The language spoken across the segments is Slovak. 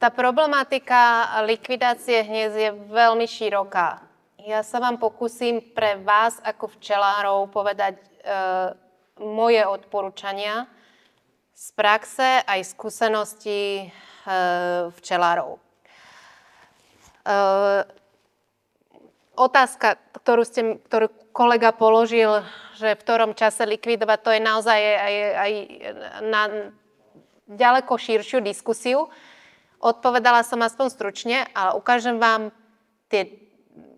Tá problematika likvidácie hniezd je veľmi široká. Ja sa vám pokúsim pre vás ako včelárov povedať moje odporúčania z praxe aj skúseností včelárov. Otázka, ktorú kolega položil, že v ktorom čase likvidovať, to je naozaj aj na ďaleko širšiu diskusiu. Odpovedala som aspoň stručne, ale ukážem vám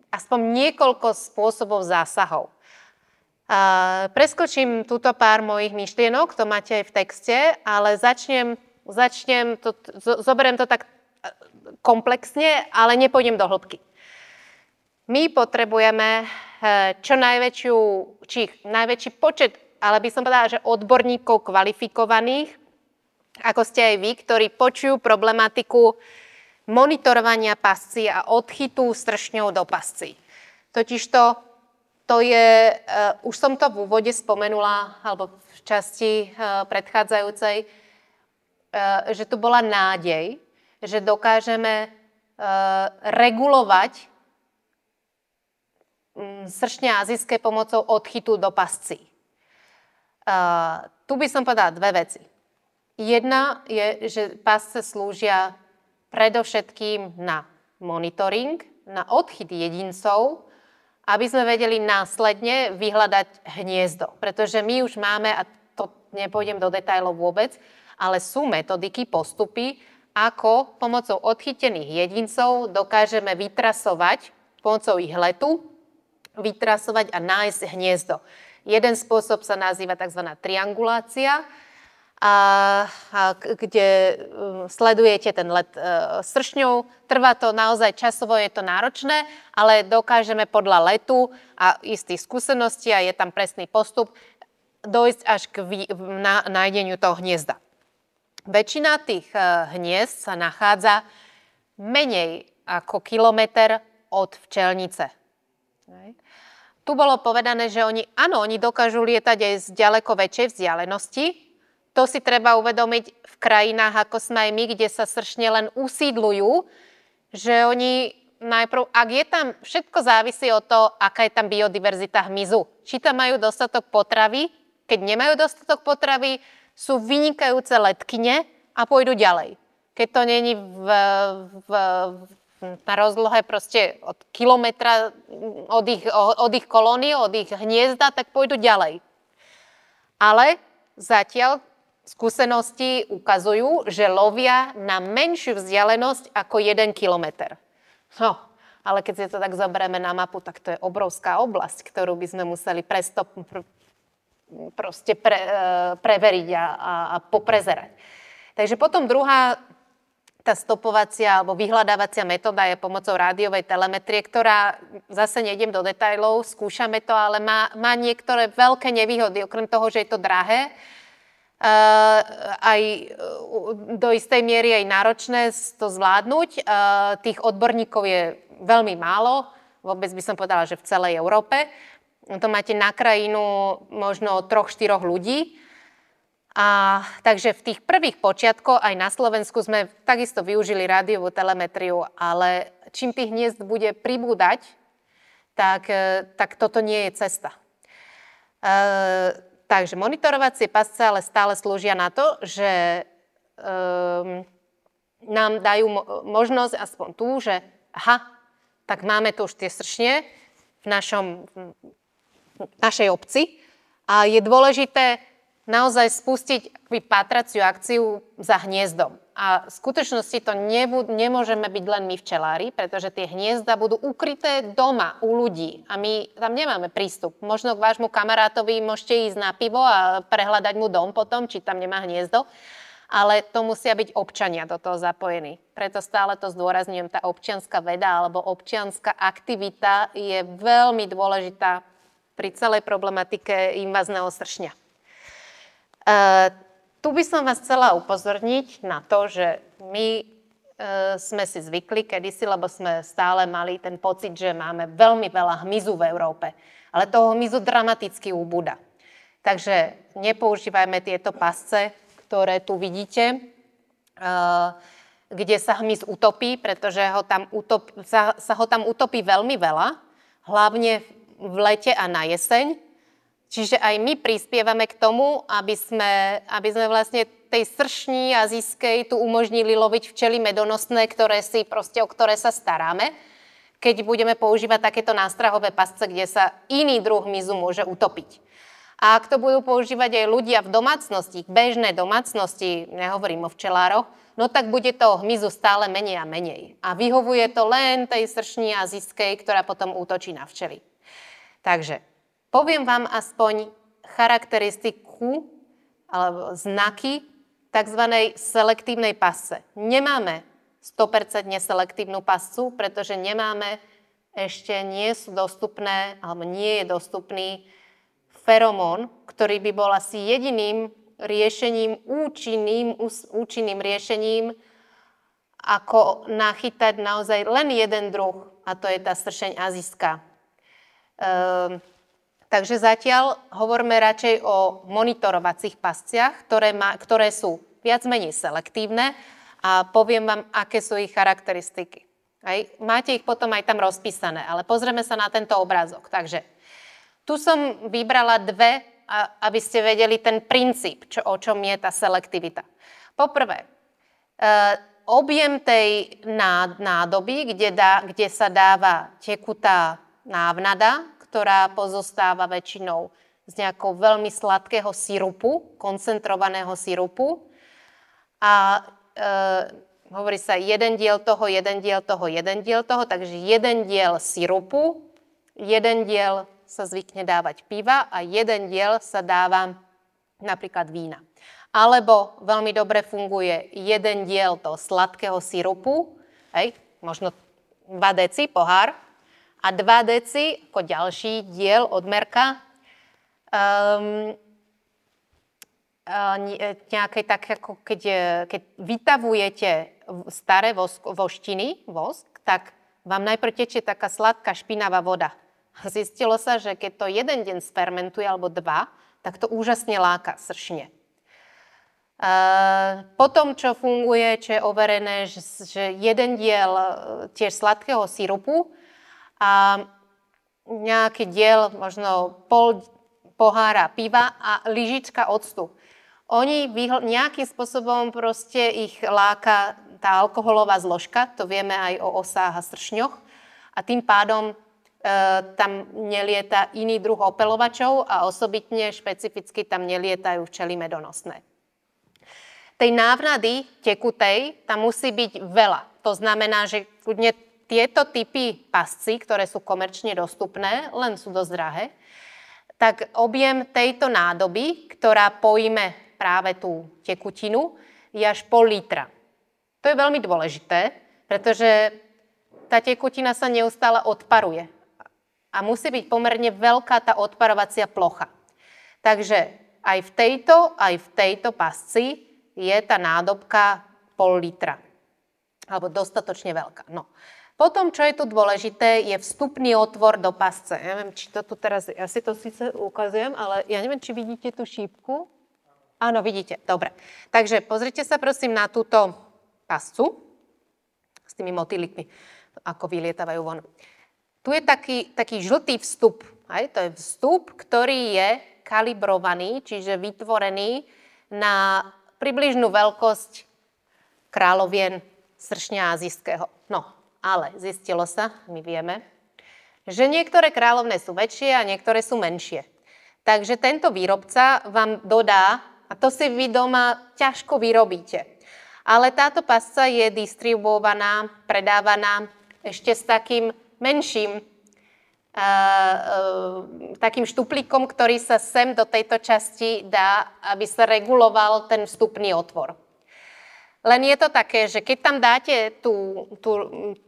aspoň niekoľko spôsobov zásahov. Preskočím túto pár mojich myšlienok, to máte aj v texte, ale zoberiem to tak komplexne, ale nepôjdem do hĺbky. My potrebujeme najväčší počet, ale by som povedala, že odborníkov kvalifikovaných, ako ste aj vy, ktorí počujú problematiku monitorovania pascí a odchytu stršňov do pascí. Totižto to je, už som to v úvode spomenula, alebo v časti predchádzajúcej, že tu bola nádej, že dokážeme regulovať sršne azijské pomocou odchytu do pascí. Tu by som povedala dve veci. Jedna je, že pasce slúžia predovšetkým na monitoring, na odchyt jedincov, aby sme vedeli následne vyhľadať hniezdo. Pretože my už máme, a to nepôjdem do detailov vôbec, ale sú metodiky, postupy, ako pomocou odchytených jedincov dokážeme vytrasovať, pomocou ich letu, vytrasovať a nájsť hniezdo. Jeden spôsob sa nazýva tzv. Triangulácia, kde sledujete ten let sršňou. Trvá to naozaj časovo, je to náročné, ale dokážeme podľa letu a istých skúseností, a je tam presný postup, dojsť až k nájdeniu toho hniezda. Väčšina tých hniezd sa nachádza menej ako kilometr od včelnice. Tu bolo povedané, že oni dokážu lietať aj z ďaleko väčšej vzdialenosti. To si treba uvedomiť v krajinách, ako sme aj my, kde sa sršne len usídľujú, že oni najprv, ak je tam, všetko závisí od toho, aká je tam biodiverzita hmyzu. Či tam majú dostatok potravy, keď nemajú dostatok potravy, sú vynikajúce letkyne a pôjdu ďalej. Keď to není na rozlohe proste od kilometra od ich kolónie, od ich hniezda, tak pôjdu ďalej. Ale zatiaľ skúsenosti ukazujú, že lovia na menšiu vzdialenosť ako 1 kilometr. No, ale keď si to tak zoberieme na mapu, tak to je obrovská oblasť, ktorú by sme museli preveriť a poprezerať. Takže potom druhá, tá stopovacia alebo vyhľadávacia metóda je pomocou rádiovej telemetrie, ktorá, zase nejdem do detailov, skúšame to, ale má niektoré veľké nevýhody, okrem toho, že je to drahé, aj do istej miery aj náročné to zvládnuť. Tých odborníkov je veľmi málo, vôbec by som povedala, že v celej Európe. To máte na krajinu možno 3-4 ľudí. Takže v tých prvých počiatkoch aj na Slovensku sme takisto využili rádiovú telemetriu, ale čím tých hniezd bude pribúdať, tak toto nie je cesta. Takže monitorovacie pasce ale stále slúžia na to, že nám dajú možnosť aspoň tu, že tak máme tu už tie sršne v našej obci a je dôležité naozaj spustiť pátraciu akciu za hniezdom. A v skutočnosti to nemôžeme byť len my včelári, pretože tie hniezda budú ukryté doma u ľudí a my tam nemáme prístup. Možno k vášmu kamarátovi môžete ísť na pivo a prehľadať mu dom potom, či tam nemá hniezdo, ale to musia byť občania do toho zapojení. Preto stále to zdôrazňujem, tá občianska veda alebo občianska aktivita je veľmi dôležitá pri celej problematike invazného sršňa. Tu by som vás chcela upozorniť na to, že my sme si zvykli kedysi, lebo sme stále mali ten pocit, že máme veľmi veľa hmyzu v Európe. Ale toho hmyzu dramaticky ubúda. Takže nepoužívajme tieto pasce, ktoré tu vidíte. kde sa hmyz utopí, pretože sa ho tam utopí veľmi veľa, hlavne v lete a na jeseň. Čiže aj my prispievame k tomu, aby sme vlastne tej sršni azijskej tu umožnili loviť včely medonosné, o ktoré sa staráme, keď budeme používať takéto nástrahové pasce, kde sa iný druh hmyzu môže utopiť. A ak to budú používať aj ľudia v domácnosti, bežnej domácnosti, nehovorím o včelároch, no tak bude toho hmyzu stále menej a menej. A vyhovuje to len tej sršni azijskej, ktorá potom útočí na včely. Takže poviem vám aspoň charakteristiku alebo znaky tzv. Selektívnej pasce. Nemáme 100% selektívnu pascu, pretože nie je dostupný feromón, ktorý by bol asi jediným riešením, účinným riešením, ako nachytať naozaj len jeden druh, a to je tá sršeň azijská. Takže zatiaľ hovoríme radšej o monitorovacích pasciach, ktoré sú viac menej selektívne a poviem vám, aké sú ich charakteristiky. Máte ich potom aj tam rozpísané, ale pozrieme sa na tento obrázok. Takže tu som vybrala dve, aby ste vedeli ten princíp, o čom je tá selektivita. Poprvé, objem tej nádoby, kde sa dáva tekutá návnada, ktorá pozostáva väčšinou z nejakého veľmi sladkého sirupu, koncentrovaného sirupu. A hovorí sa jeden diel toho, jeden diel toho, jeden diel toho, takže jeden diel sirupu, jeden diel sa zvykne dávať piva a jeden diel sa dáva napríklad vína. Alebo veľmi dobre funguje jeden diel toho sladkého sirupu, možno 2 deci pohár, a 2 deci ako ďalší diel odmerka nejaké tak, ako keď vytavujete staré voštiny, vosk, tak vám najprv tečie taká sladká špinavá voda. Zistilo sa, že keď to jeden deň sfermentuje, alebo 2, tak to úžasne láka sršne. Potom, čo funguje, čo je overené, že jeden diel tiež sladkého sirupu a nejaký diel, možno pol pohára piva a lyžička octu. Oni nejakým spôsobom proste ich láka tá alkoholová zložka, to vieme aj o osách a sršňoch, a tým pádom tam nelieta iný druh opeľovačov a osobitne špecificky tam nelietajú včely medonosné. Tej návnady tekutej tam musí byť veľa. To znamená, že tieto typy pascí, ktoré sú komerčne dostupné, len sú dosť drahé, tak objem tejto nádoby, ktorá pojme práve tú tekutinu, je až pol litra. To je veľmi dôležité, pretože tá tekutina sa neustále odparuje. A musí byť pomerne veľká tá odparovacia plocha. Takže aj v tejto pasci je tá nádobka pol litra. Alebo dostatočne veľká. No. Potom, čo je tu dôležité, je vstupný otvor do pasce. Ja neviem, či to tu teraz, ja si to síce ukazujem, ale ja neviem, či vidíte tú šípku. Áno, vidíte, dobre. Takže pozrite sa prosím na túto pascu s tými motýlikmi, ako vylietavajú von. Tu je taký žltý vstup. To je vstup, ktorý je kalibrovaný, čiže vytvorený na približnú veľkosť kráľovien sršňa azijského. No, ale zistilo sa, my vieme, že niektoré kráľovné sú väčšie a niektoré sú menšie. Takže tento výrobca vám dodá, a to si vy doma ťažko vyrobíte, ale táto pasca je distribuovaná, predávaná ešte s takým menším takým štuplíkom, ktorý sa sem do tejto časti dá, aby sa reguloval ten vstupný otvor. Len je to také, že keď tam dáte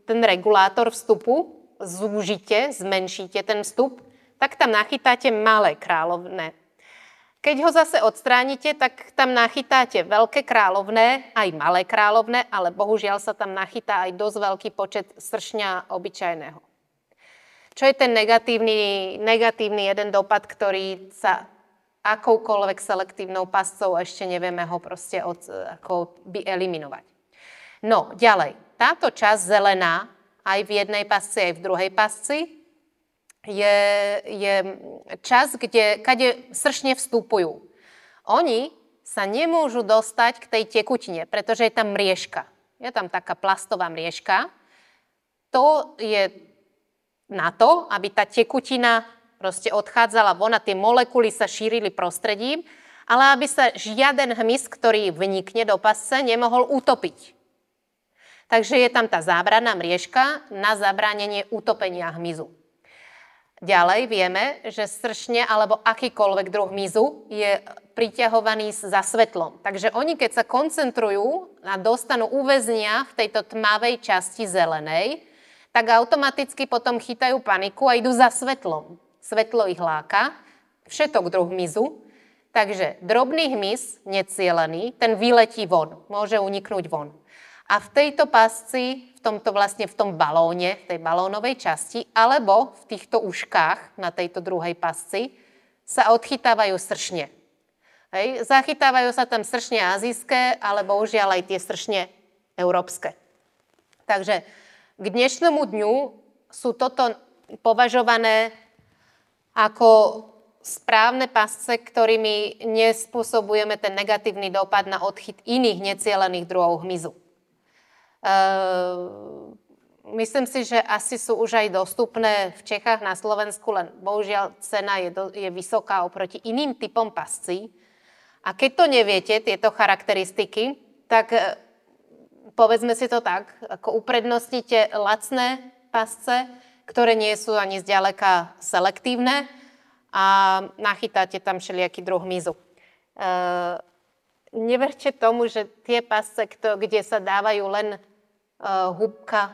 ten regulátor vstupu, zúžite, zmenšíte ten vstup, tak tam nachytáte malé kráľovné. Keď ho zase odstránite, tak tam nachytáte veľké kráľovné, aj malé kráľovné, ale bohužiaľ sa tam nachytá aj dosť veľký počet sršňa obyčajného. Čo je ten negatívny jeden dopad, ktorý sa akoukoľvek selektívnou pascou ešte nevieme ho proste eliminovať. No, ďalej. Táto časť zelená, aj v jednej pasci, aj v druhej pasci, je časť, kade sršne vstupujú. Oni sa nemôžu dostať k tej tekutine, pretože je tam mriežka. Je tam taká plastová mriežka. To je na to, aby tá tekutina proste odchádzala von a tie molekuly sa šírili prostredím, ale aby sa žiaden hmyz, ktorý vnikne do pasce, nemohol utopiť. Takže je tam tá zábranná mriežka na zabránenie utopenia hmyzu. Ďalej vieme, že sršne alebo akýkoľvek druh hmyzu je priťahovaný za svetlom. Takže oni, keď sa koncentrujú a dostanú uväznia v tejto tmavej časti zelenej, tak automaticky potom chytajú paniku a idú za svetlom. Svetlo ich láka, všetok druh hmyzu. Takže drobný hmyz, necielený, ten vyletí von, môže uniknúť von. A v tejto pasci, v tom balóne, v tej balónovej časti, alebo v týchto uškách na tejto druhej pasci sa odchytávajú sršne. Hej. Zachytávajú sa tam sršne azijské, ale bohužiaľ aj tie sršne európske. Takže k dnešnému dňu sú toto považované ako správne pasce, ktorými nespôsobujeme ten negatívny dopad na odchyt iných necielených druhov hmyzu. Myslím si, že asi sú už aj dostupné v Čechách, na Slovensku, len bohužiaľ cena je vysoká oproti iným typom pascí. A keď to neviete, tieto charakteristiky, tak povedzme si to tak, ako uprednostnite lacné pasce, ktoré nie sú ani zďaleka selektívne a nachytáte tam všelijaký druh hmyzu. Neverte tomu, že tie pasce, kde sa dávajú len húbka,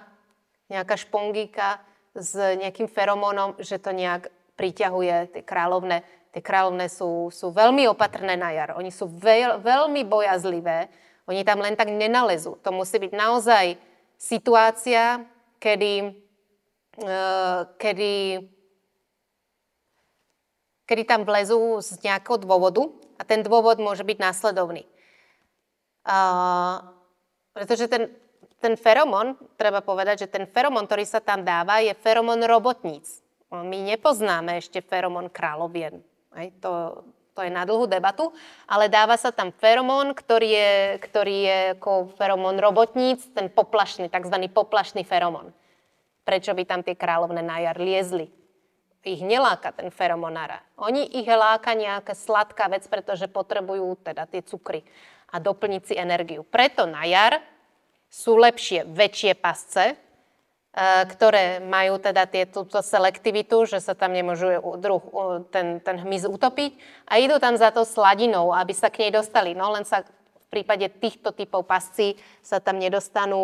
nejaká špongíka s nejakým feromónom, že to nejak priťahuje tie kráľovné. Tie kráľovné sú veľmi opatrné na jar. Oni sú veľmi bojazlivé. Oni tam len tak nenalezú. To musí byť naozaj situácia, kedy tam vlezú z nejakého dôvodu a ten dôvod môže byť následovný. Pretože ten feromón, treba povedať, že ten feromón, ktorý sa tam dáva, je feromón robotníc. My nepoznáme ešte feromón kráľovien. To je na dlhú debatu, ale dáva sa tam feromón, ktorý je ako feromón robotníc, ten poplašný, takzvaný poplašný feromón. Prečo by tam tie kráľovné na jar liezli? Ich neláka ten feromonára. Ich láka nejaká sladká vec, pretože potrebujú teda tie cukry a doplniť si energiu. Preto na jar sú lepšie väčšie pasce, ktoré majú teda túto selektivitu, že sa tam nemôžu ten hmyz utopiť a idú tam za to sladinou, aby sa k nej dostali. No len sa v prípade týchto typov pascí sa tam nedostanú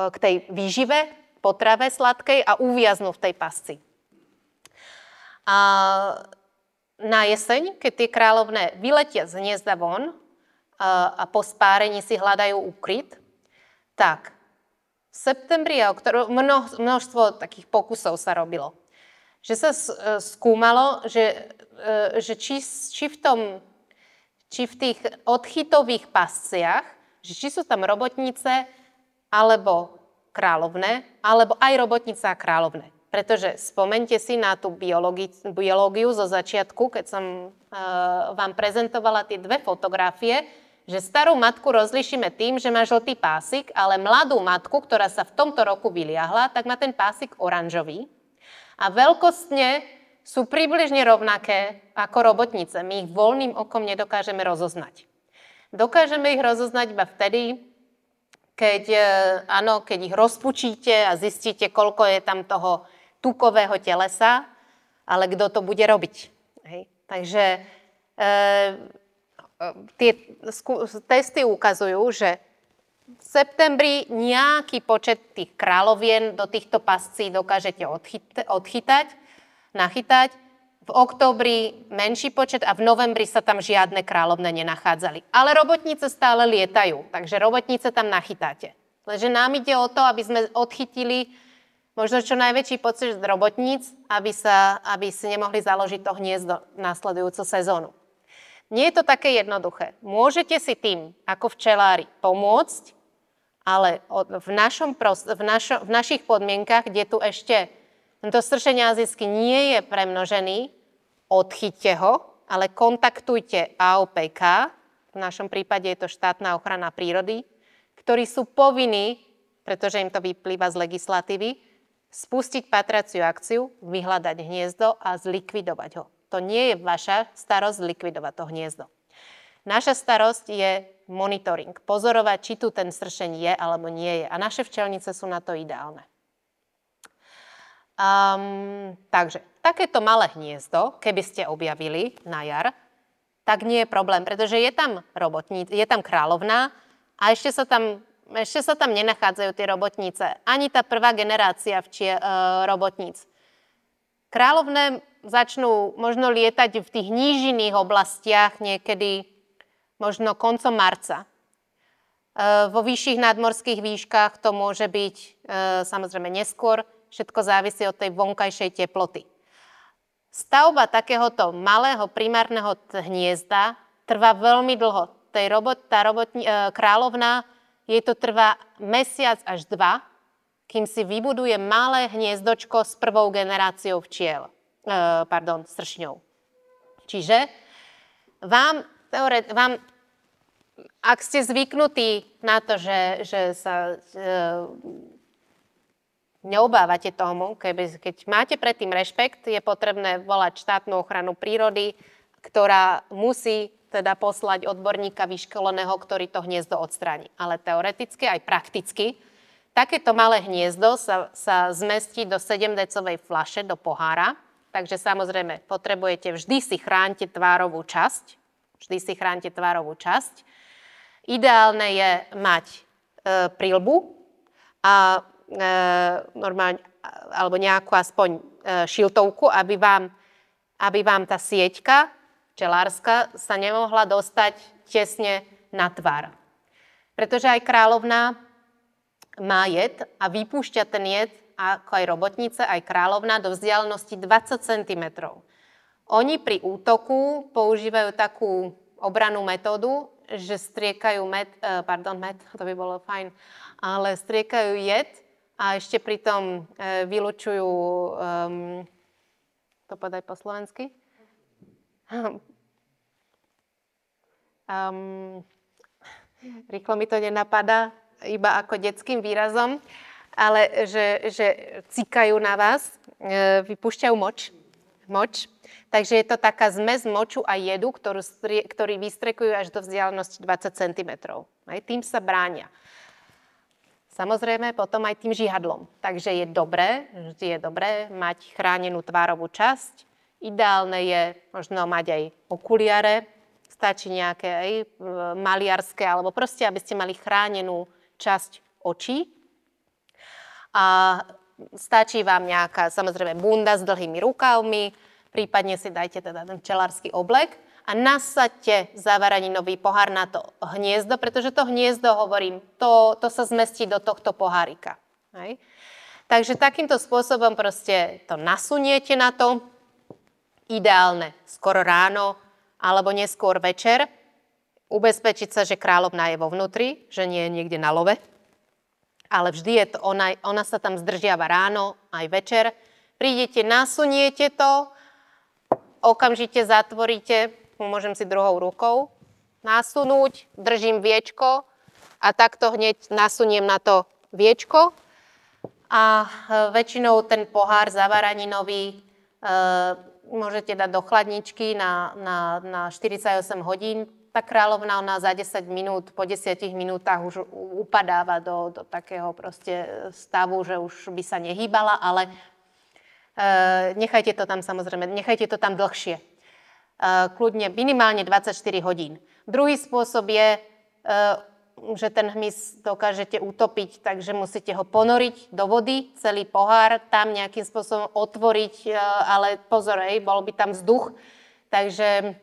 k tej výžive, potrave sladkej a uviaznú v tej pasci. A na jeseň, keď tie kráľovné vyletia z hniezda von a po spárení si hľadajú úkryt, tak v septembri a množstvo takých pokusov sa robilo. Že sa skúmalo, že či v tých odchytových pasciach, že či sú tam robotnice alebo kráľovné, alebo aj robotnice a kráľovné. Pretože spomente si na tú biológiu zo začiatku, keď som vám prezentovala tie dve fotografie, že starú matku rozlišíme tým, že má žltý pásik, ale mladú matku, ktorá sa v tomto roku vyliahla, tak má ten pásik oranžový. A veľkostne sú približne rovnaké ako robotnice. My ich voľným okom nedokážeme rozoznať. Dokážeme ich rozoznať iba vtedy, keď ich rozpučíte a zistíte, koľko je tam toho tukového telesa, ale kto to bude robiť. Hej. Takže tie testy ukazujú, že v septembri nejaký počet tých kráľovien do týchto pascí dokážete nachytať. V októbri menší počet a v novembri sa tam žiadne kráľovné nenachádzali. Ale robotnice stále lietajú, takže robotnice tam nachytáte. Lenže nám ide o to, aby sme odchytili možno čo najväčší počet robotníc, aby si nemohli založiť to hniezdo nasledujúcu sezónu. Nie je to také jednoduché. Môžete si tým, ako včelári, pomôcť Ale v našich podmienkach, kde tu ešte tento stršeň azijský nie je premnožený, odchyťte ho, ale kontaktujte AOPK, v našom prípade je to štátna ochrana prírody, ktorí sú povinní, pretože im to vyplýva z legislatívy, spustiť patraciu akciu, vyhľadať hniezdo a zlikvidovať ho. To nie je vaša starosť zlikvidovať to hniezdo. Naša starosť je monitoring, pozorovať, či tu ten stršeň je alebo nie je. A naše včelnice sú na to ideálne. Takže takéto malé hniezdo, keby ste objavili na jar, tak nie je problém, pretože je tam kráľovná a ešte sa tam nenachádzajú tie robotnice. Ani tá prvá generácia robotníc. Kráľovné začnú možno lietať v tých nížinných oblastiach niekedy možno koncom marca. Vo vyšších nadmorských výškach to môže byť samozrejme neskôr. Všetko závisí od tej vonkajšej teploty. Stavba takéhoto malého primárneho hniezda trvá veľmi dlho. Kráľovná, jej to trvá mesiac až 2, kým si vybuduje malé hniezdočko s prvou generáciou stršňov. Čiže vám, ak ste zvyknutí na to, že sa neobávate tomu, keď máte predtým rešpekt, je potrebné volať štátnu ochranu prírody, ktorá musí teda poslať odborníka vyškoleného, ktorý to hniezdo odstráni. Ale teoreticky aj prakticky takéto malé hniezdo sa zmestí do 7-decovej fľaše, do pohára. Takže samozrejme potrebujete vždy si chránite tvárovú časť. Ideálne je mať príľbu a normálne, alebo nejakú aspoň šiltovku, aby vám tá sieťka včelárska sa nemohla dostať tesne na tvár. Pretože aj kráľovná má jed a vypúšťa ten jed, ako aj robotnice, aj kráľovná, do vzdialenosti 20 cm. Oni pri útoku používajú takú obrannú metódu, že striekajú to by bolo fajn, ale striekajú jed a ešte pritom vylučujú, to podaj po slovensky? Rýchlo mi to nenapadá, iba ako detským výrazom, ale že cikajú na vás, vypúšťajú moč. Takže je to taká zmes moču a jedu, ktorý vystrekujú až do vzdialenosti 20 cm. Aj tým sa bránia. Samozrejme potom aj tým žihadlom. Takže vždy je dobré mať chránenú tvárovú časť. Ideálne je možno mať aj okuliare, stačí nejaké aj maliarské, alebo proste, aby ste mali chránenú časť očí. A stačí vám nejaká, samozrejme, bunda s dlhými rukavmi, prípadne si dajte teda ten včelársky oblek a nasaďte zavaraninový pohár na to hniezdo, pretože to hniezdo, hovorím, to sa zmestí do tohto pohárika. Hej. Takže takýmto spôsobom proste to nasuniete na to, ideálne skoro ráno alebo neskôr večer, ubezpečiť sa, že kráľovná je vo vnútri, že nie je niekde na love, ale vždy je to, ona sa tam zdržiava ráno aj večer. Prídete, nasuniete to, okamžite zatvoríte, môžem si druhou rukou nasunúť, držím viečko a takto hneď nasuniem na to viečko a väčšinou ten pohár zavaraninový môžete dať do chladničky na 48 hodín. Tá kráľovná, ona za 10 minút, po 10 minútach už upadáva do takého proste stavu, že už by sa nehýbala, ale nechajte to tam samozrejme, nechajte to tam dlhšie. Kľudne minimálne 24 hodín. Druhý spôsob je, že ten hmyz dokážete utopiť, takže musíte ho ponoriť do vody, celý pohár, tam nejakým spôsobom otvoriť, ale pozor, bol by tam vzduch, takže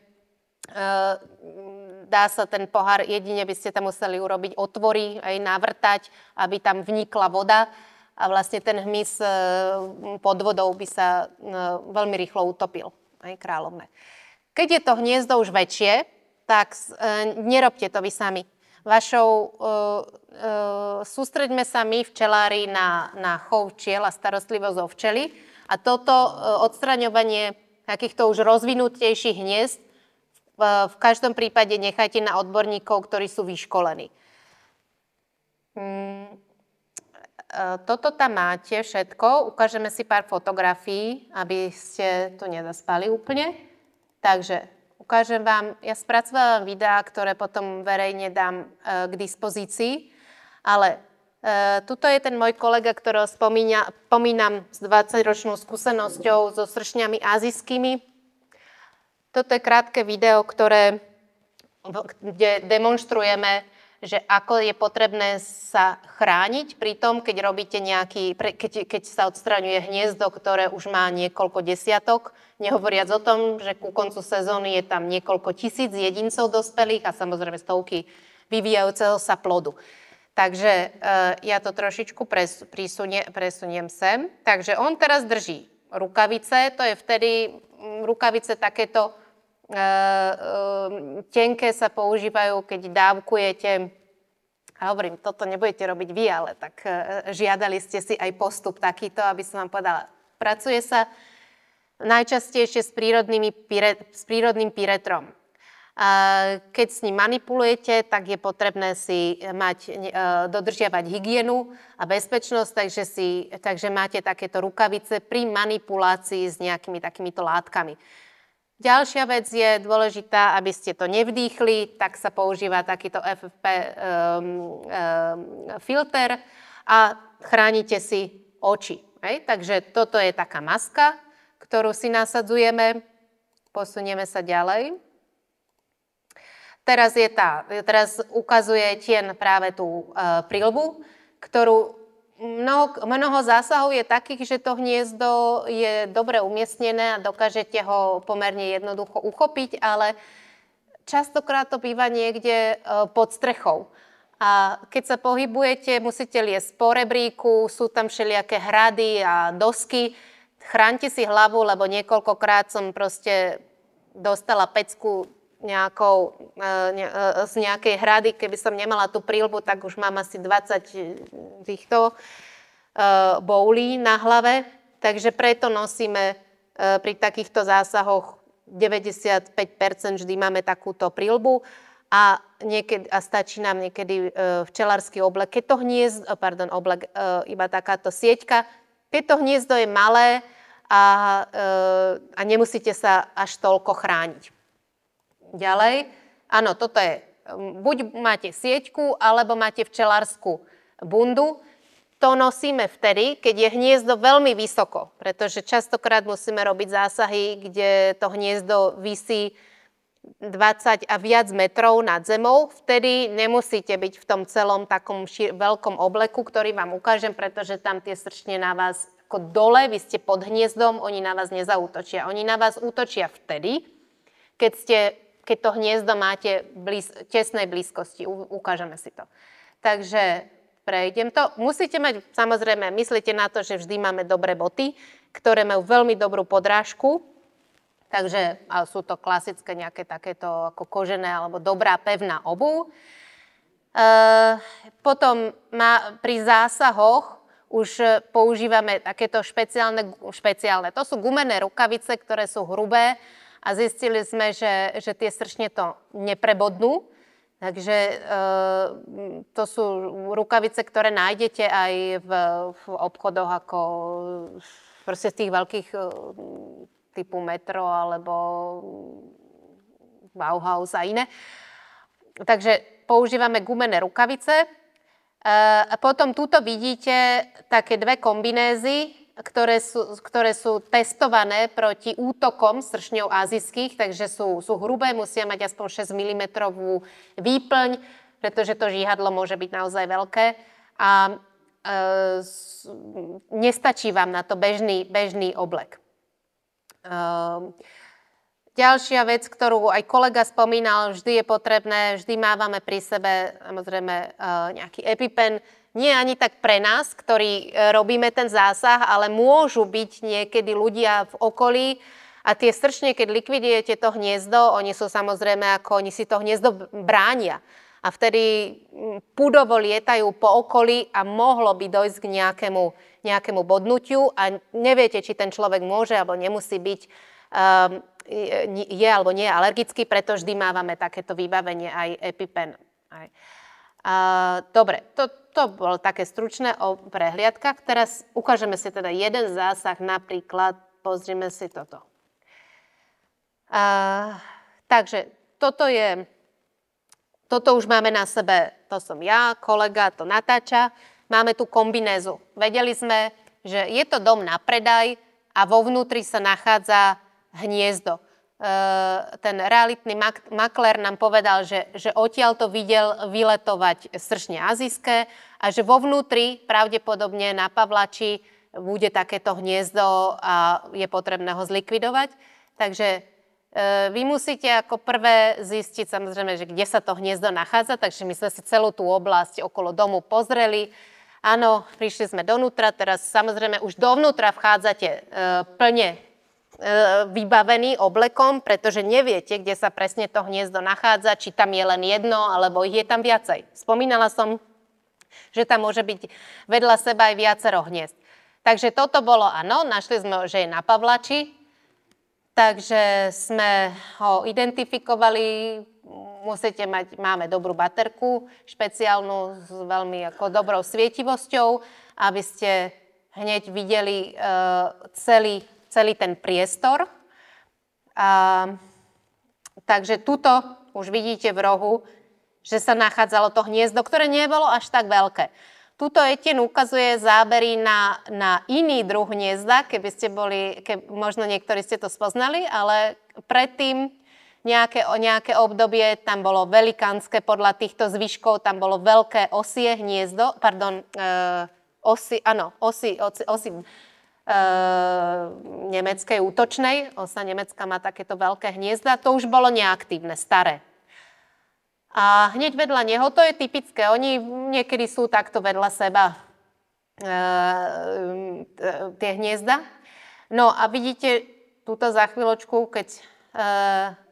dá sa ten pohár, jedine by ste tam museli urobiť otvory, aj navrtať, aby tam vnikla voda a vlastne ten hmyz pod vodou by sa veľmi rýchlo utopil, aj kráľovné. Keď je to hniezdo už väčšie, tak nerobte to vy sami. Sústreďme sa my včelári na chov včiel a starostlivosť o včely a toto odstraňovanie takýchto už rozvinutejších hniezd v každom prípade nechajte na odborníkov, ktorí sú vyškolení. Toto tam máte všetko. Ukážeme si pár fotografií, aby ste tu nezaspali úplne. Takže ukážem vám, ja spracovávam videá, ktoré potom verejne dám k dispozícii, ale tuto je ten môj kolega, ktorého spomínam s 20-ročnou skúsenosťou so sršňami azijskými. Toto je krátke video, kde demonstrujeme, že ako je potrebné sa chrániť pri tom, keď robíte keď sa odstraňuje hniezdo, ktoré už má niekoľko desiatok, nehovoriac o tom, že ku koncu sezóny je tam niekoľko tisíc jedincov dospelých a samozrejme stovky vyvíjajúceho sa plodu. Takže ja to trošičku presuniem sem. Takže on teraz drží rukavice, to je vtedy rukavice takéto tenké sa používajú, keď dávkujete. A hovorím, toto nebudete robiť vy, ale tak žiadali ste si aj postup takýto, aby som vám povedala. Pracuje sa najčastejšie s prírodným pyretrom. Keď s ním manipulujete, tak je potrebné si dodržiavať hygienu a bezpečnosť, takže máte takéto rukavice pri manipulácii s nejakými takýmito látkami. Ďalšia vec je dôležitá, aby ste to nevdýchli, tak sa používa takýto FFP filter a chránite si oči. Takže toto je taká maska, ktorú si nasadzujeme. Posunieme sa ďalej. Teraz ukazuje tien práve tú prilbu, ktorú mnoho zásahov je takých, že to hniezdo je dobre umiestnené a dokážete ho pomerne jednoducho uchopiť, ale častokrát to býva niekde pod strechou. A keď sa pohybujete, musíte liesť po rebríku, sú tam všelijaké hrady a dosky. Chráňte si hlavu, lebo niekoľkokrát som proste dostala pecku z nejakej hrady, keby som nemala tú príľbu, tak už mám asi 20 týchto boulí na hlave. Takže preto nosíme pri takýchto zásahoch 95% vždy máme takúto príľbu a stačí nám niekedy včelársky oblek. Keď to hniezdo, iba takáto sieťka, keď to hniezdo je malé a nemusíte sa až toľko chrániť. Ďalej, áno, toto je, buď máte sieťku, alebo máte včelárskú bundu. To nosíme vtedy, keď je hniezdo veľmi vysoko, pretože častokrát musíme robiť zásahy, kde to hniezdo visí 20 a viac metrov nad zemou. Vtedy nemusíte byť v tom celom takom veľkom obleku, ktorý vám ukážem, pretože tam tie sršne na vás ako dole, vy ste pod hniezdom, oni na vás nezaútočia. Oni na vás útočia vtedy, keď to hniezdo máte v tesnej blízkosti. Ukážeme si to. Takže prejdem to. Musíte mať, samozrejme, myslíte na to, že vždy máme dobré boty, ktoré majú veľmi dobrú podrážku. Takže sú to klasické nejaké takéto ako kožené alebo dobrá pevná obuv. Potom pri zásahoch už používame takéto špeciálne. To sú gumené rukavice, ktoré sú hrubé. A zistili sme, že tie sršne to neprebodnú. Takže to sú rukavice, ktoré nájdete aj v obchodoch ako proste z tých veľkých typu Metro alebo Bauhaus a iné. Takže používame gumené rukavice. A potom tuto vidíte také dve kombinézy, ktoré sú testované proti útokom sršňov azijských, takže sú hrubé, musia mať aspoň 6 mm výplň, pretože to žihadlo môže byť naozaj veľké a nestačí vám na to bežný oblek. Ďalšia vec, ktorú aj kolega spomínal, vždy je potrebné, vždy mávame pri sebe samozrejme nejaký EpiPen. Nie ani tak pre nás, ktorí robíme ten zásah, ale môžu byť niekedy ľudia v okolí a tie sršne, keď likvidujete to hniezdo, oni sú samozrejme, ako oni si to hniezdo bránia. a vtedy pudovo lietajú po okolí a mohlo by dojsť k nejakému bodnutiu a neviete, či ten človek môže alebo nemusí byť, je alebo nie je alergický, preto vždy mávame takéto vybavenie aj EpiPen. Dobre, to bolo také stručné o prehliadkach. Teraz ukážeme si teda jeden zásah, napríklad, pozrime si toto. Takže toto už máme na sebe, to som ja, kolega to natáča, máme tu kombinézu. Vedeli sme, že je to dom na predaj a vo vnútri sa nachádza hniezdo. Ten realitný maklér nám povedal, že odtiaľ to videl vyletovať sršne azijské a že vo vnútri pravdepodobne na Pavlači bude takéto hniezdo a je potrebné ho zlikvidovať. Takže vy musíte ako prvé zistiť samozrejme, že kde sa to hniezdo nachádza, takže my sme si celú tú oblasť okolo domu pozreli. Áno, prišli sme donútra, teraz samozrejme už dovnútra vchádzate plne vybavený oblekom, pretože neviete, kde sa presne to hniezdo nachádza, či tam je len jedno, alebo ich je tam viacej. Spomínala som, že tam môže byť vedľa seba aj viacero hniezd. Takže toto bolo áno, našli sme, že je na Pavlači, takže sme ho identifikovali, máme dobrú baterku, špeciálnu s veľmi ako dobrou svietivosťou, aby ste hneď videli celý ten priestor. Takže tuto už vidíte v rohu, že sa nachádzalo to hniezdo, ktoré nebolo až tak veľké. Tuto Etienne ukazuje zábery na iný druh hniezda, možno niektorí ste to spoznali, ale predtým nejaké obdobie tam bolo velikánske, podľa týchto zvyškov tam bolo veľké osie hniezdo, osy nemeckej útočnej. Osa nemecká má takéto veľké hniezda. To už bolo neaktívne, staré. A hneď vedľa neho, to je typické, oni niekedy sú takto vedľa seba tie hniezda. No a vidíte tuto za chvíľočku, keď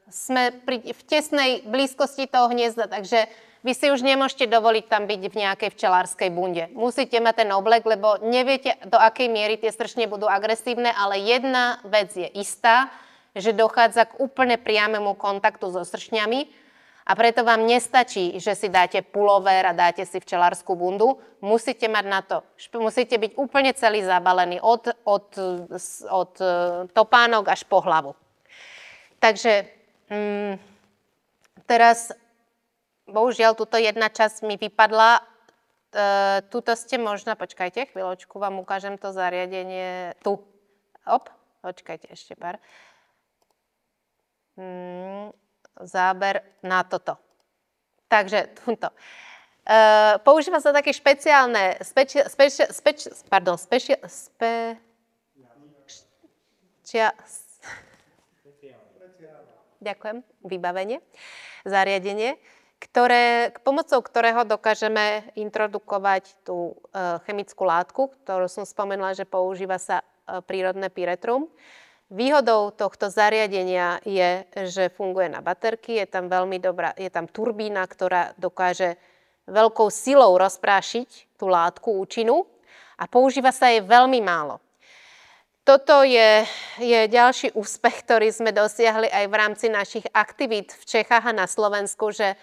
sme v tesnej blízkosti toho hniezda, takže vy si už nemôžete dovoliť tam byť v nejakej včelárskej bunde. Musíte mať ten oblek, lebo neviete, do akej miery tie sršne budú agresívne, ale jedna vec je istá, že dochádza k úplne priamému kontaktu so sršňami a preto vám nestačí, že si dáte pulover a dáte si včelárskú bundu. Musíte mať na to, musíte byť úplne celý zabalený od topánok až po hlavu. Takže teraz bohužiaľ, tuto jedna časť mi vypadla. Tuto ste možno, počkajte, chvíľočku, vám ukážem to zariadenie. Tu. Počkajte ešte pár. Záber na toto. Takže tuto. Používa sa také špeciálne, ďakujem, vybavenie, zariadenie, pomocou ktorého dokážeme introdukovať tú chemickú látku, ktorú som spomenula, že používa sa prírodné pyretrum. Výhodou tohto zariadenia je, že funguje na baterky, je tam veľmi dobrá, je tam turbína, ktorá dokáže veľkou silou rozprášiť tú látku účinnú a používa sa jej veľmi málo. Toto je ďalší úspech, ktorý sme dosiahli aj v rámci našich aktivít v Čechách a na Slovensku, že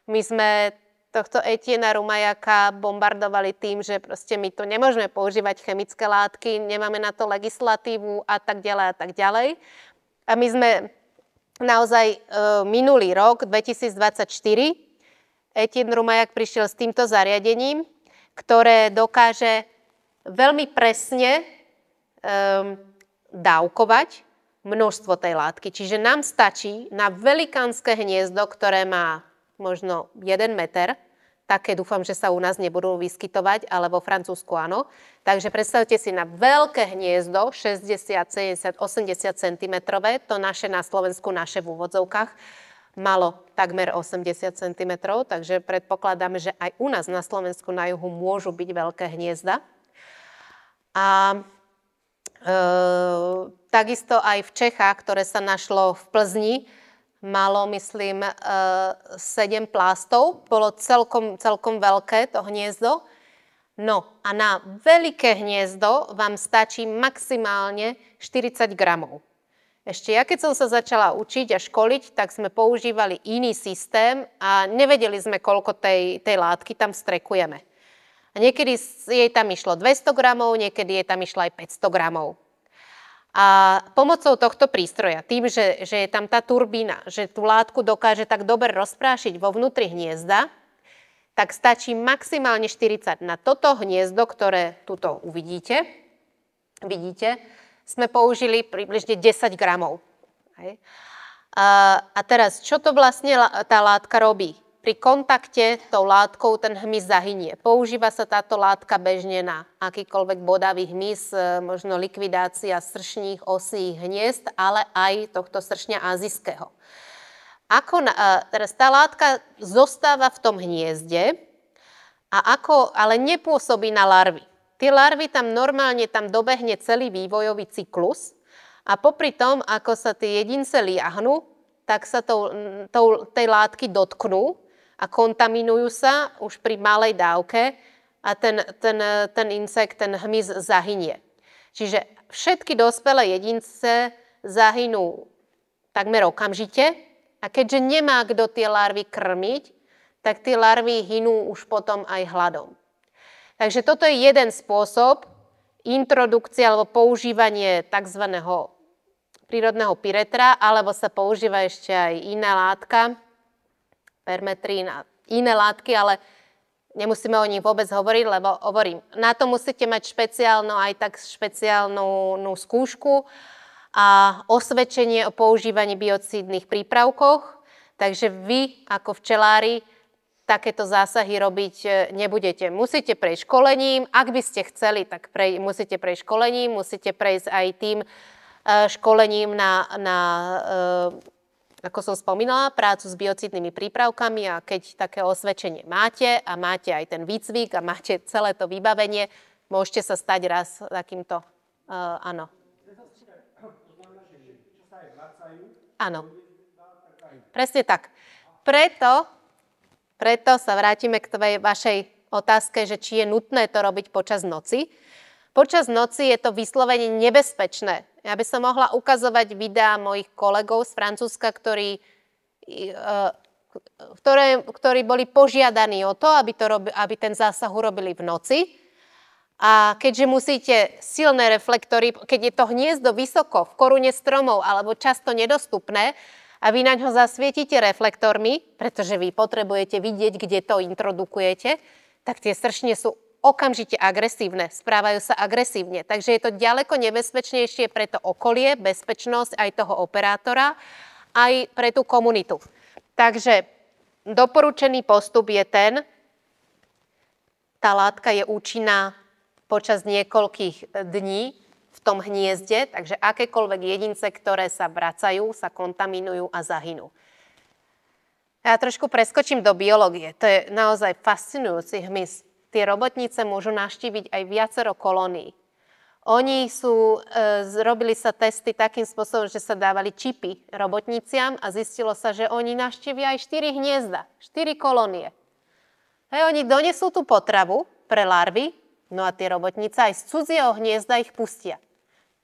my sme tohto Etienna Rumajaka bombardovali tým, že proste my tu nemôžeme používať chemické látky, nemáme na to legislatívu a tak ďalej a tak ďalej. A my sme naozaj minulý rok, 2024, Etienne Rumajak prišiel s týmto zariadením, ktoré dokáže veľmi presne dávkovať množstvo tej látky. Čiže nám stačí na velikánske hniezdo, ktoré má možno 1 meter, také dúfam, že sa u nás nebudú vyskytovať, ale vo Francúzsku áno. Takže predstavte si na veľké hniezdo, 60, 70, 80 cm, to naše na Slovensku, naše v úvodzovkách, malo takmer 80 cm, takže predpokladáme, že aj u nás na Slovensku na juhu môžu byť veľké hniezda. A takisto aj v Čechách, ktoré sa našlo v Plzni, malo, myslím, 7 plástov. Bolo celkom veľké to hniezdo. No a na veľké hniezdo vám stačí maximálne 40 gramov. Ešte ja, keď som sa začala učiť a školiť, tak sme používali iný systém a nevedeli sme, koľko tej látky tam vstrekujeme. A niekedy jej tam išlo 200 gramov, niekedy jej tam išlo aj 500 gramov. A pomocou tohto prístroja, tým, že je tam tá turbína, že tú látku dokáže tak dobre rozprášiť vo vnútri hniezda, tak stačí maximálne 40. Na toto hniezdo, ktoré tuto uvidíte, sme použili približne 10 gramov. Hej. A teraz, čo to vlastne tá látka robí? Pri kontakte tou látkou ten hmyz zahynie. Používa sa táto látka bežne na akýkoľvek bodavý hmyz, možno likvidácia sršních, osích hniezd, ale aj tohto sršňa azijského. Teraz tá látka zostáva v tom hniezde, ale nepôsobí na larvy. Tie larvy tam normálne dobehne celý vývojový cyklus a popri tom, ako sa tie jedince liahnú, tak sa tej látky dotknú a kontaminujú sa už pri malej dávke a ten insekt, ten hmyz zahynie. Čiže všetky dospelé jedince zahynú takmer okamžite. A keďže nemá kto tie larvy krmiť, tak tie larvy hynú už potom aj hladom. Takže toto je jeden spôsob introdukcie alebo používanie tzv. Prírodného pyretra, alebo sa používa ešte aj iná látka, permetrín a iné látky, ale nemusíme o nich vôbec hovoriť, lebo hovorím, na to musíte mať špeciálnu skúšku a osvedčenie o používaní biocídnych prípravkoch, takže vy ako včelári takéto zásahy robiť nebudete. Musíte prejsť školením, ak by ste chceli, tak musíte prejsť školením, musíte prejsť aj tým školením ako som spomínala, prácu s biocídnymi prípravkami a keď také osvedčenie máte a máte aj ten výcvik a máte celé to vybavenie, môžete sa stať raz takýmto, áno. Áno, presne tak. Preto sa vrátime k tvojej vašej otázke, že či je nutné to robiť počas noci. Počas noci je to vyslovene nebezpečné. Ja by som mohla ukazovať videá mojich kolegov z Francúzska, ktorí boli požiadaní o to, aby ten zásah urobili v noci. A keďže musíte silné reflektory, keď je to hniezdo vysoko v korune stromov alebo často nedostupné a vy na ňo zasvietite reflektormi, pretože vy potrebujete vidieť, kde to introdukujete, tak tie sršne sú okamžite agresívne, správajú sa agresívne. Takže je to ďaleko nebezpečnejšie pre to okolie, bezpečnosť aj toho operátora, aj pre tú komunitu. Takže doporučený postup je tá látka je účinná počas niekoľkých dní v tom hniezde, takže akékoľvek jedince, ktoré sa vracajú, sa kontaminujú a zahynú. Ja trošku preskočím do biológie. To je naozaj fascinujúci hmyz. Tie robotnice môžu navštíviť aj viacero kolónií. Robili sa testy takým spôsobom, že sa dávali čipy robotniciam a zistilo sa, že oni navštívia aj 4 hniezda, 4 kolónie. Oni donesú tú potravu pre larvy, no a tie robotnice aj z cudzieho hniezda ich pustia.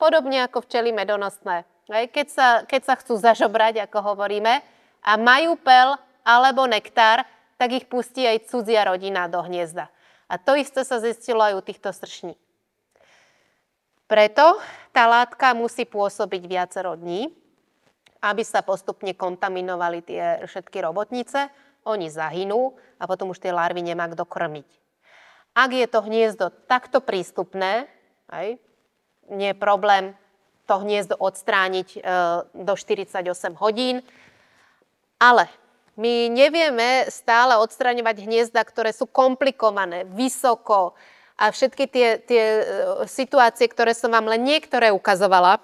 Podobne ako včely medonosné. Keď sa chcú zažobrať, ako hovoríme, a majú pel alebo nektár, tak ich pustí aj cudzia rodina do hniezda. A to isté sa zistilo aj u týchto sršní. Preto tá látka musí pôsobiť viacero dní, aby sa postupne kontaminovali tie všetky robotnice. Oni zahynú a potom už tie larvy nemá kto krmiť. Ak je to hniezdo takto prístupné, nie je problém to hniezdo odstrániť do 48 hodín, ale my nevieme stále odstraňovať hniezda, ktoré sú komplikované, vysoko a všetky tie situácie, ktoré som vám len niektoré ukazovala,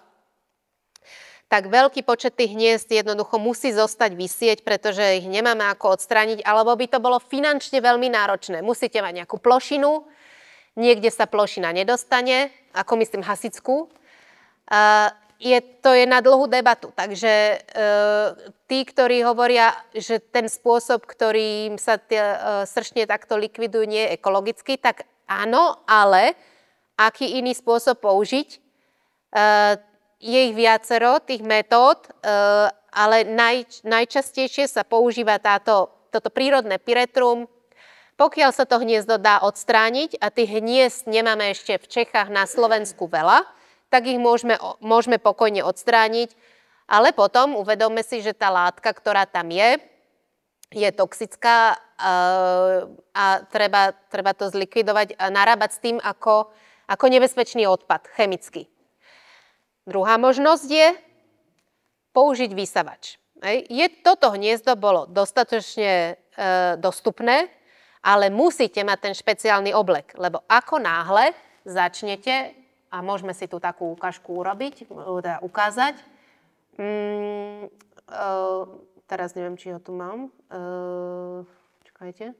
tak veľký počet tých hniezd jednoducho musí zostať visieť, pretože ich nemáme ako odstrániť, alebo by to bolo finančne veľmi náročné. Musíte mať nejakú plošinu, niekde sa plošina nedostane, ako myslím hasičskú. to je na dlhú debatu, takže tí, ktorí hovoria, že ten spôsob, ktorým sa tie sršne takto likvidujú, nie je ekologický, tak áno, ale aký iný spôsob použiť? Je ich viacero, tých metód, ale najčastejšie sa používa toto prírodné pyretrum. Pokiaľ sa to hniezdo dá odstrániť, a tých hniezd nemáme ešte v Čechách, na Slovensku veľa, tak ich môžeme pokojne odstrániť, ale potom uvedomme si, že tá látka, ktorá tam je toxická a treba to zlikvidovať a narábať s tým ako nebezpečný odpad, chemický. Druhá možnosť je použiť vysavač. Toto hniezdo bolo dostatočne dostupné, ale musíte mať ten špeciálny oblek, lebo ako náhle začnete, a môžeme si tu takú ukážku ukázať, teraz neviem, či ho tu mám, čakajte.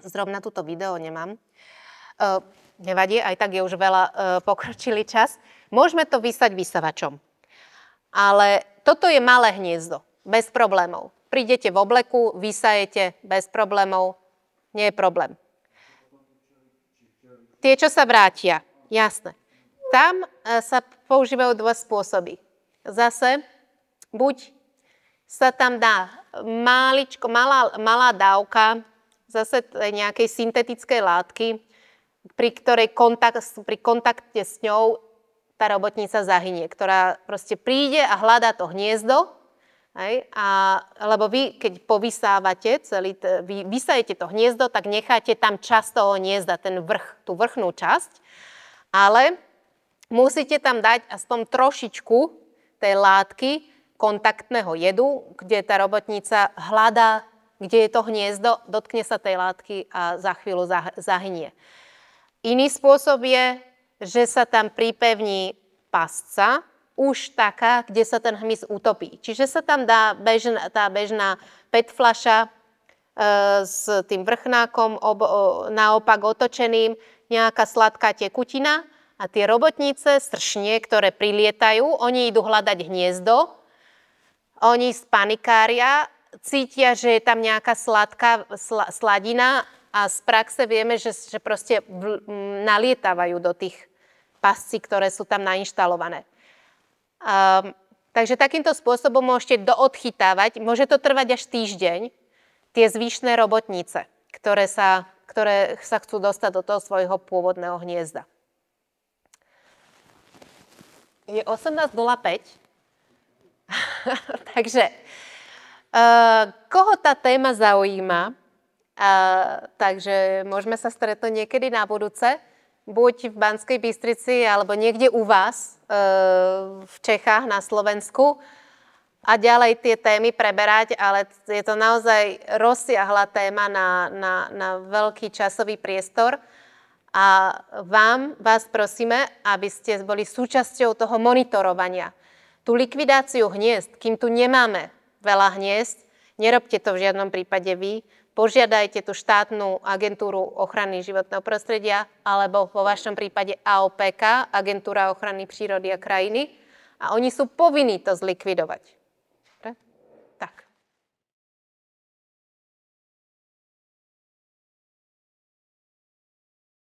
Zrovna túto video nemám. Nevadí, aj tak je už veľa pokročilý čas. Môžeme to vysať vysavačom. Ale toto je malé hniezdo, bez problémov. Prídete v obleku, vysajete bez problémov, nie je problém. Tie, čo sa vrátia, jasné. Tam sa používajú dva spôsoby. Zase, buď sa tam dá malá dávka zase nejakej syntetickej látky, pri kontakte s ňou tá robotnica zahynie, ktorá proste príde a hľadá to hniezdo, lebo vy, keď povysávate, vysajete to hniezdo, tak necháte tam časť toho hniezda, tú vrchnú časť, ale musíte tam dať aspoň trošičku tej látky kontaktného jedu, kde tá robotnica hľadá, kde je to hniezdo, dotkne sa tej látky a za chvíľu zahynie. Iný spôsob je, že sa tam pripevní pasca, už taká, kde sa ten hmyz utopí. Čiže sa tam dá tá bežná PET fľaša s tým vrchnákom naopak otočeným, nejaká sladká tekutina a tie robotnice, sršne, ktoré prilietajú, oni idú hľadať hniezdo, oni spanikária, cítia, že je tam nejaká sladina a z praxe vieme, že proste nalietávajú do tých pascí, ktoré sú tam nainštalované. Takže takýmto spôsobom môžete doodchytávať, môže to trvať až týždeň, tie zvyšné robotnice, ktoré sa chcú dostať do toho svojho pôvodného hniezda. Je 18:05, takže koho tá téma zaujíma, takže môžeme sa stretnúť niekedy na budúce, buď v Banskej Bystrici, alebo niekde u vás v Čechách, na Slovensku a ďalej tie témy preberať, ale je to naozaj rozsiahla téma na veľký časový priestor a vás prosíme, aby ste boli súčasťou toho monitorovania. Tú likvidáciu hniezd, kým tu nemáme veľa hniezd, nerobte to v žiadnom prípade vy, požiadajte tú štátnu agentúru ochrany životného prostredia alebo vo vašom prípade AOPK, Agentúra ochrany prírody a krajiny, a oni sú povinní to zlikvidovať.